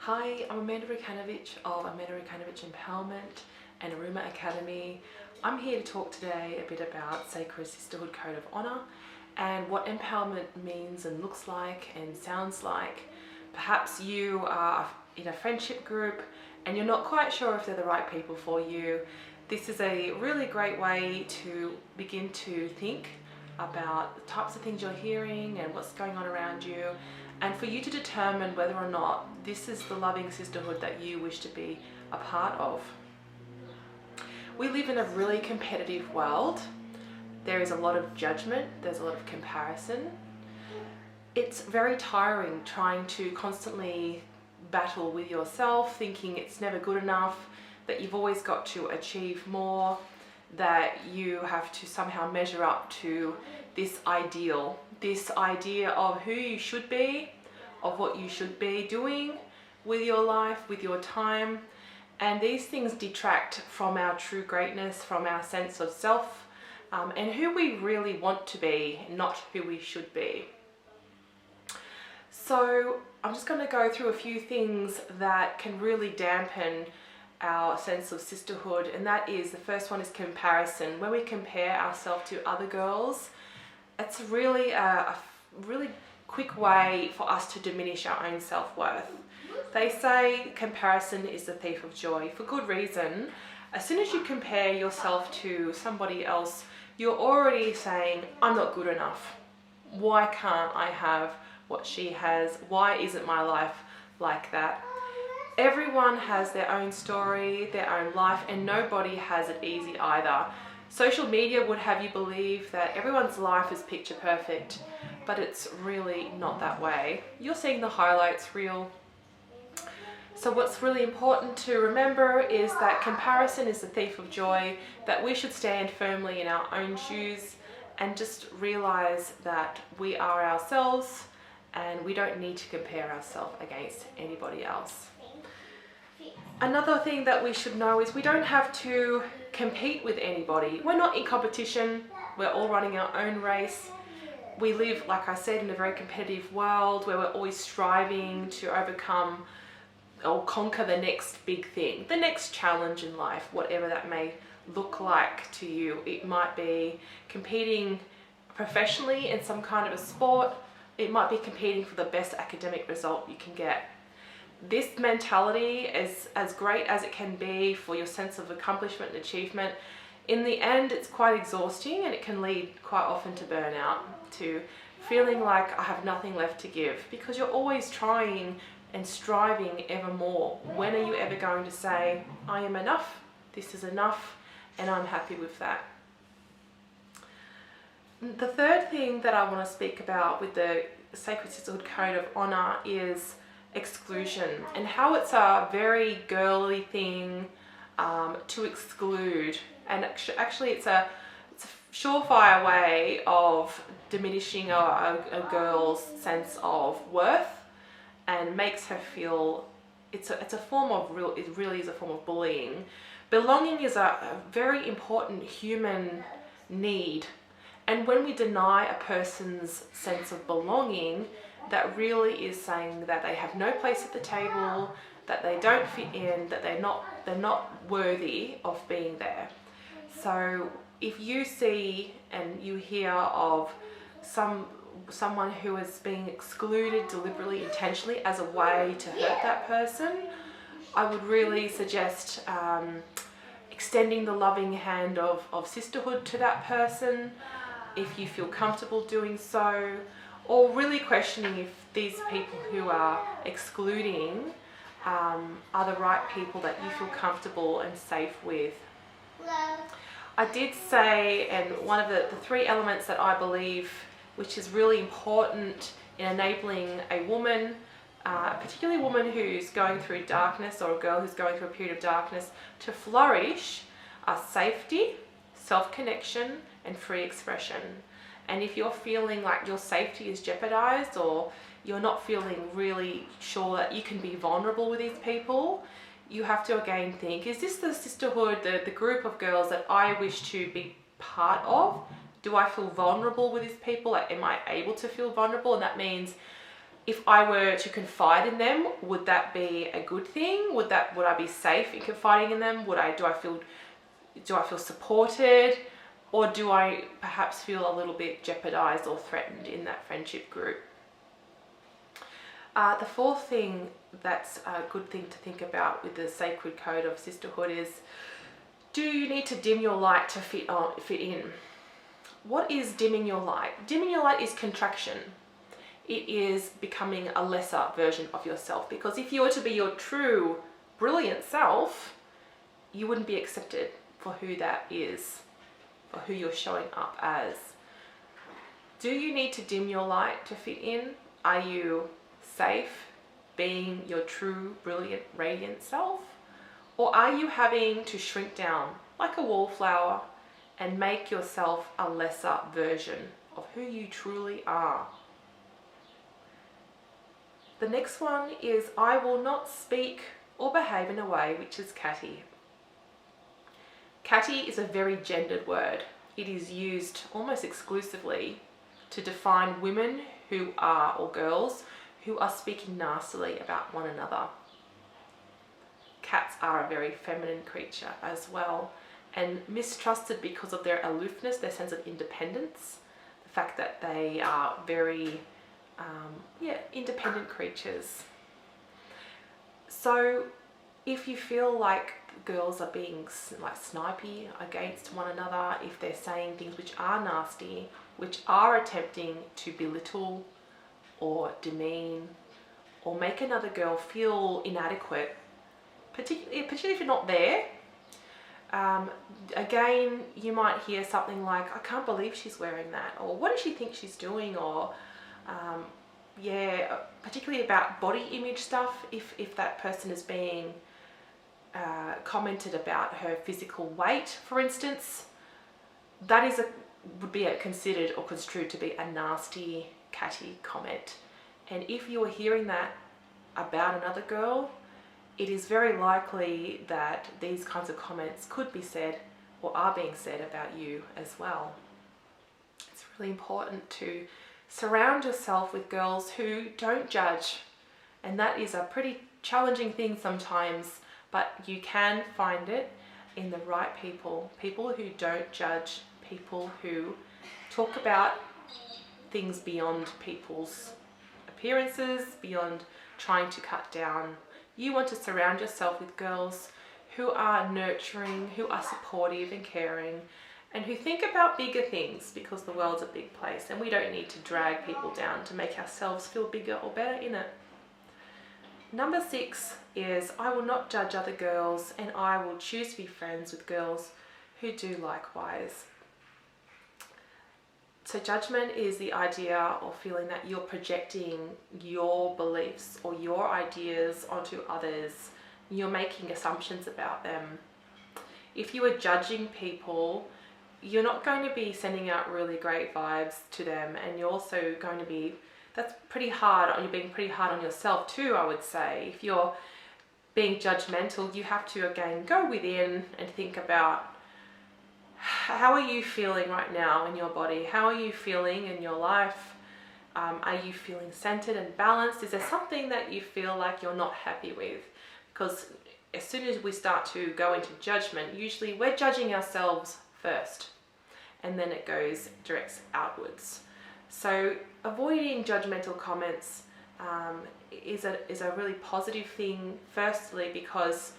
Hi, I'm Amanda Rukanovic of Amanda Rukanovic Empowerment and Aruma Academy. I'm here to talk today a bit about Sacred Sisterhood Code of Honour and what empowerment means and looks like and sounds like. Perhaps you are in a friendship group and you're not quite sure if they're the right people for you. This is a really great way to begin to think about the types of things you're hearing and what's going on around you, and for you to determine whether or not this is the loving sisterhood that you wish to be a part of. We live in a really competitive world. There is a lot of judgment, there's a lot of comparison. It's very tiring trying to constantly battle with yourself, thinking it's never good enough, that you've always got to achieve more, that you have to somehow measure up to this ideal, this idea of who you should be, of what you should be doing with your life, with your time. And these things detract from our true greatness, from our sense of self, and who we really want to be, not who we should be. So I'm just going to go through a few things that can really dampen our sense of sisterhood, and that is, the first one is comparison. When we compare ourselves to other girls, it's really a really quick way for us to diminish our own self-worth. They say comparison is the thief of joy, for good reason. As soon as you compare yourself to somebody else, you're already saying, I'm not good enough. Why can't I have what she has? Why isn't my life like that? Everyone has their own story, their own life, and nobody has it easy either. Social media would have you believe that everyone's life is picture perfect, but it's really not that way. You're seeing the highlights reel. So what's really important to remember is that comparison is the thief of joy, that we should stand firmly in our own shoes and just realize that we are ourselves and we don't need to compare ourselves against anybody else. Another thing that we should know is we don't have to compete with anybody. We're not in competition. We're all running our own race. We live, like I said, in a very competitive world where we're always striving to overcome or conquer the next big thing, the next challenge in life, whatever that may look like to you. It might be competing professionally in some kind of a sport. It might be competing for the best academic result you can get. This mentality is as great as it can be for your sense of accomplishment and achievement. In the end, it's quite exhausting and it can lead quite often to burnout, to feeling like I have nothing left to give, because you're always trying and striving ever more. When are you ever going to say, I am enough, this is enough, and I'm happy with that? The third thing that I want to speak about with the Sacred Sisterhood Code of Honour is exclusion, and how it's a very girly thing to exclude, and actually it's a surefire way of diminishing a girl's sense of worth, and makes her feel it's a form of it really is a form of bullying. Belonging is a very important human need, and when we deny a person's sense of belonging, that really is saying that they have no place at the table, that they don't fit in, that they're not worthy of being there. So if you see and you hear of someone who is being excluded deliberately, intentionally, as a way to hurt that person, I would really suggest extending the loving hand of sisterhood to that person, if you feel comfortable doing so, or really questioning if these people who are excluding are the right people that you feel comfortable and safe with. I did say, and one of the three elements that I believe which is really important in enabling a woman, particularly a woman who's going through darkness, or a girl who's going through a period of darkness, to flourish, are safety, self-connection, and free expression. And if you're feeling like your safety is jeopardized, or you're not feeling really sure that you can be vulnerable with these people, you have to again think, is this the sisterhood, the group of girls that I wish to be part of? Do I feel vulnerable with these people? Like, am I able to feel vulnerable? And that means if I were to confide in them, would that be a good thing? Would I be safe in confiding in them? Do I feel supported? Or do I perhaps feel a little bit jeopardized or threatened in that friendship group? The fourth thing that's a good thing to think about with the sacred code of sisterhood is, do you need to dim your light to fit in? What is dimming your light? Dimming your light is contraction. It is becoming a lesser version of yourself, because if you were to be your true, brilliant self, you wouldn't be accepted for who that is, for who you're showing up as. Do you need to dim your light to fit in? Are you safe being your true, brilliant, radiant self? Or are you having to shrink down like a wallflower and make yourself a lesser version of who you truly are? The next one is, I will not speak or behave in a way which is catty. Catty is a very gendered word. It is used almost exclusively to define women who are, or girls, who are speaking nastily about one another. Cats are a very feminine creature as well, and mistrusted because of their aloofness, their sense of independence, the fact that they are very independent creatures. So if you feel like girls are being like snipey against one another, if they're saying things which are nasty, which are attempting to belittle or demean or make another girl feel inadequate, particularly if you're not there, again, you might hear something like, I can't believe she's wearing that, or what does she think she's doing, or particularly about body image stuff. If that person is being commented about her physical weight, for instance, that would be considered or construed to be a nasty, catty comment. And if you are hearing that about another girl, it is very likely that these kinds of comments could be said or are being said about you as well. It's really important to surround yourself with girls who don't judge, and that is a pretty challenging thing sometimes, but you can find it in the right people who don't judge, people who talk about things beyond people's appearances, beyond trying to cut down. You want to surround yourself with girls who are nurturing, who are supportive and caring, and who think about bigger things, because the world's a big place and we don't need to drag people down to make ourselves feel bigger or better in it. Number 6 is, I will not judge other girls, and I will choose to be friends with girls who do likewise. So judgment is the idea or feeling that you're projecting your beliefs or your ideas onto others. You're making assumptions about them. If you are judging people, you're not going to be sending out really great vibes to them, and you're also going to be, that's pretty hard, you're being pretty hard on yourself too, I would say. If you're being judgmental, you have to again go within and think about, how are you feeling right now in your body? How are you feeling in your life? Are you feeling centered and balanced? Is there something that you feel like you're not happy with? Because as soon as we start to go into judgment, usually we're judging ourselves first, and then it directs outwards. So avoiding judgmental comments is a really positive thing, firstly, because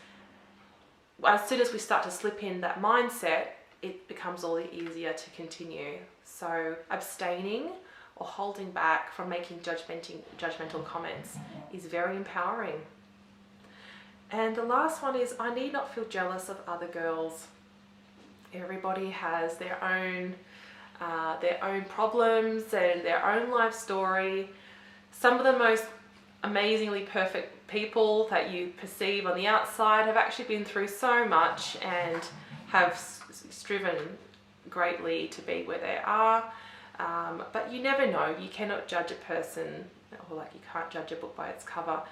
as soon as we start to slip in that mindset, it becomes all the easier to continue. So abstaining or holding back from making judgmental comments is very empowering. And the last one is, I need not feel jealous of other girls. Everybody has their own problems and their own life story. Some of the most amazingly perfect people that you perceive on the outside have actually been through so much and have striven greatly to be where they are. But you never know. You cannot judge a person, or like you can't judge a book by its cover.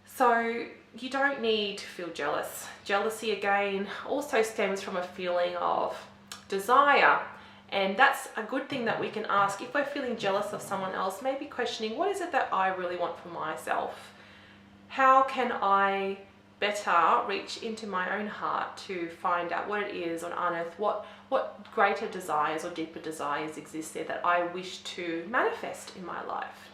So you don't need to feel jealous. Jealousy, again, also stems from a feeling of desire And that's a good thing that we can ask if we're feeling jealous of someone else, maybe questioning, what is it that I really want for myself? How can I better reach into my own heart to find out what it is, or unearth what greater desires or deeper desires exist there that I wish to manifest in my life?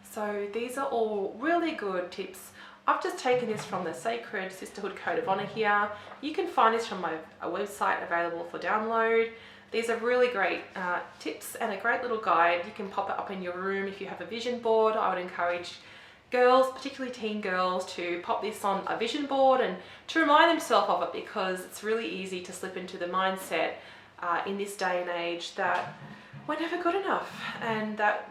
So these are all really good tips. I've just taken this from the Sacred Sisterhood Code of Honor here. You can find this from my website, available for download. These are really great tips and a great little guide. You can pop it up in your room if you have a vision board. I would encourage girls, particularly teen girls, to pop this on a vision board and to remind themselves of it, because it's really easy to slip into the mindset in this day and age that we're never good enough, and that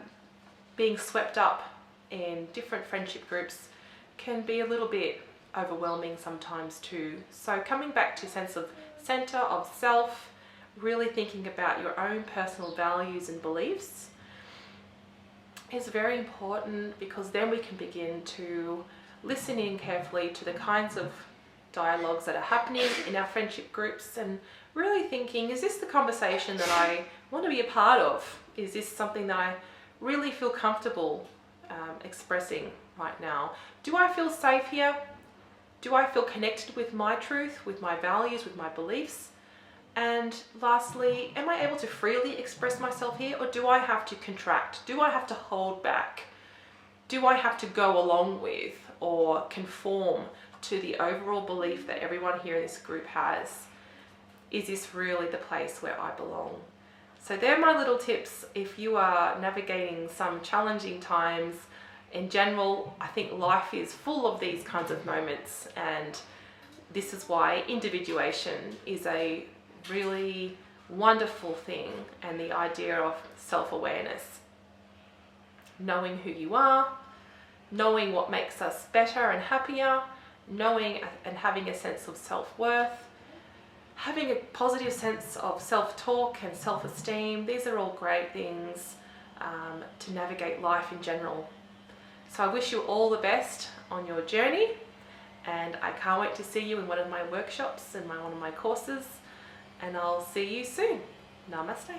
being swept up in different friendship groups can be a little bit overwhelming sometimes too. So coming back to sense of center of self, really thinking about your own personal values and beliefs is very important, because then we can begin to listen in carefully to the kinds of dialogues that are happening in our friendship groups, and really thinking, is this the conversation that I want to be a part of? Is this something that I really feel comfortable expressing right now? Do I feel safe here? Do I feel connected with my truth, with my values, with my beliefs? And lastly, am I able to freely express myself here, or do I have to contract? Do I have to hold back? Do I have to go along with or conform to the overall belief that everyone here in this group has? Is this really the place where I belong? So they're my little tips if you are navigating some challenging times. In general, I think life is full of these kinds of moments, and this is why individuation is a really wonderful thing, and the idea of self-awareness, knowing who you are, knowing what makes us better and happier, knowing and having a sense of self-worth, having a positive sense of self-talk and self-esteem. These are all great things to navigate life in general. So I wish you all the best on your journey, and I can't wait to see you in one of my workshops and one of my courses, and I'll see you soon. Namaste.